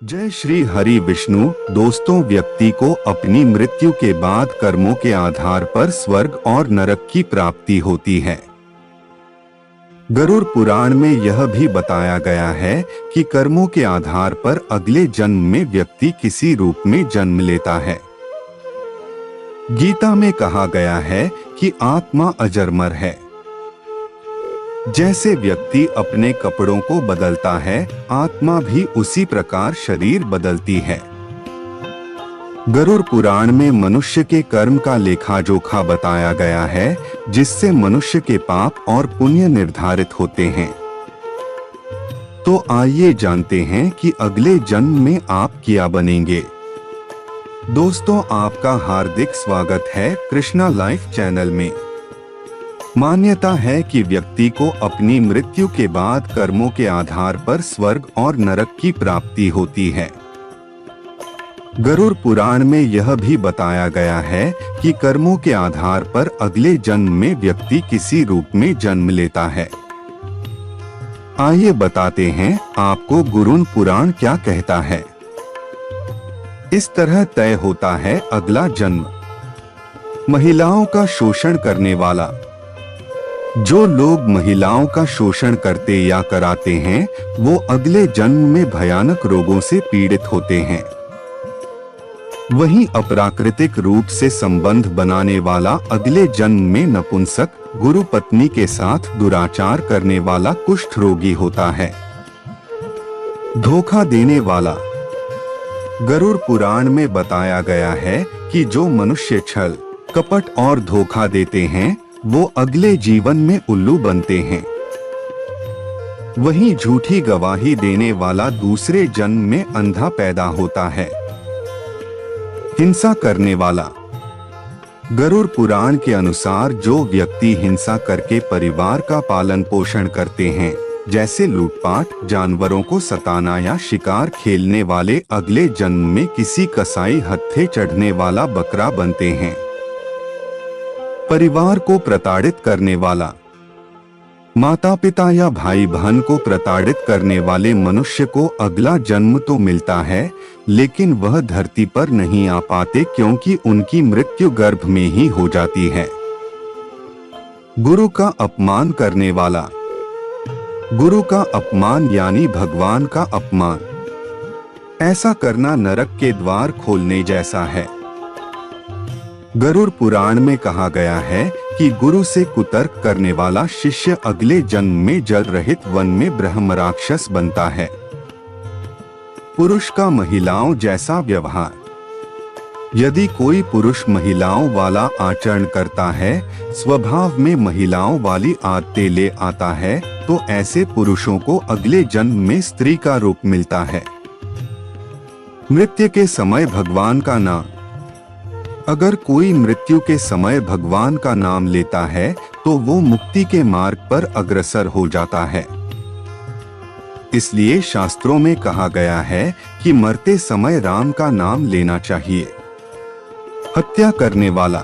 जय श्री हरि विष्णु। दोस्तों, व्यक्ति को अपनी मृत्यु के बाद कर्मों के आधार पर स्वर्ग और नरक की प्राप्ति होती है। गरुड़ पुराण में यह भी बताया गया है कि कर्मों के आधार पर अगले जन्म में व्यक्ति किसी रूप में जन्म लेता है। गीता में कहा गया है कि आत्मा अजरमर है। जैसे व्यक्ति अपने कपड़ों को बदलता है, आत्मा भी उसी प्रकार शरीर बदलती है। गरुड़ पुराण में मनुष्य के कर्म का लेखा जोखा बताया गया है, जिससे मनुष्य के पाप और पुण्य निर्धारित होते हैं। तो आइए जानते हैं कि अगले जन्म में आप क्या बनेंगे। दोस्तों, आपका हार्दिक स्वागत है कृष्णा लाइफ चैनल में। मान्यता है कि व्यक्ति को अपनी मृत्यु के बाद कर्मों के आधार पर स्वर्ग और नरक की प्राप्ति होती है। गरुड़ पुराण में यह भी बताया गया है कि कर्मों के आधार पर अगले जन्म में व्यक्ति किसी रूप में जन्म लेता है। आइए बताते हैं आपको गरुड़ पुराण क्या कहता है। इस तरह तय होता है अगला जन्म। महिलाओं का शोषण करने वाला। जो लोग महिलाओं का शोषण करते या कराते हैं, वो अगले जन्म में भयानक रोगों से पीड़ित होते हैं। वहीं अप्राकृतिक रूप से संबंध बनाने वाला अगले जन्म में नपुंसक, गुरु पत्नी के साथ दुराचार करने वाला कुष्ठ रोगी होता है। धोखा देने वाला। गरुड़ पुराण में बताया गया है कि जो मनुष्य छल, कपट और धोखा देते हैं, वो अगले जीवन में उल्लू बनते हैं। वहीं झूठी गवाही देने वाला दूसरे जन्म में अंधा पैदा होता है। हिंसा करने वाला। गरुड़ पुराण के अनुसार जो व्यक्ति हिंसा करके परिवार का पालन पोषण करते हैं, जैसे लूटपाट, जानवरों को सताना या शिकार खेलने वाले, अगले जन्म में किसी कसाई हत्थे चढ़ने वाला बकरा बनते हैं। परिवार को प्रताड़ित करने वाला। माता पिता या भाई बहन को प्रताड़ित करने वाले मनुष्य को अगला जन्म तो मिलता है, लेकिन वह धरती पर नहीं आ पाते क्योंकि उनकी मृत्यु गर्भ में ही हो जाती है। गुरु का अपमान करने वाला। गुरु का अपमान यानी भगवान का अपमान। ऐसा करना नरक के द्वार खोलने जैसा है। गरुड़ पुराण में कहा गया है कि गुरु से कुतर्क करने वाला शिष्य अगले जन्म में जल रहित वन में ब्रह्म राक्षस बनता है। पुरुष का महिलाओं जैसा व्यवहार। यदि कोई पुरुष महिलाओं वाला आचरण करता है, स्वभाव में महिलाओं वाली आदतें ले आता है, तो ऐसे पुरुषों को अगले जन्म में स्त्री का रूप मिलता है। मृत्यु के समय भगवान का नाम। अगर कोई मृत्यु के समय भगवान का नाम लेता है, तो वो मुक्ति के मार्ग पर अग्रसर हो जाता है। इसलिए शास्त्रों में कहा गया है कि मरते समय राम का नाम लेना चाहिए। हत्या करने वाला।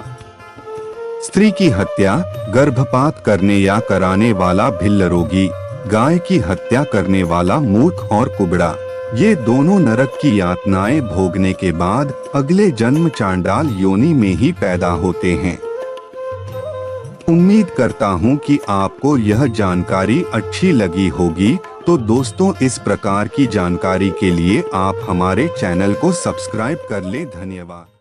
स्त्री की हत्या, गर्भपात करने या कराने वाला भिल्ल रोगी, गाय की हत्या करने वाला मूर्ख और कुबड़ा, ये दोनों नरक की यातनाएं भोगने के बाद अगले जन्म चांडाल योनि में ही पैदा होते हैं। उम्मीद करता हूं कि आपको यह जानकारी अच्छी लगी होगी। तो दोस्तों, इस प्रकार की जानकारी के लिए आप हमारे चैनल को सब्सक्राइब कर लें। धन्यवाद।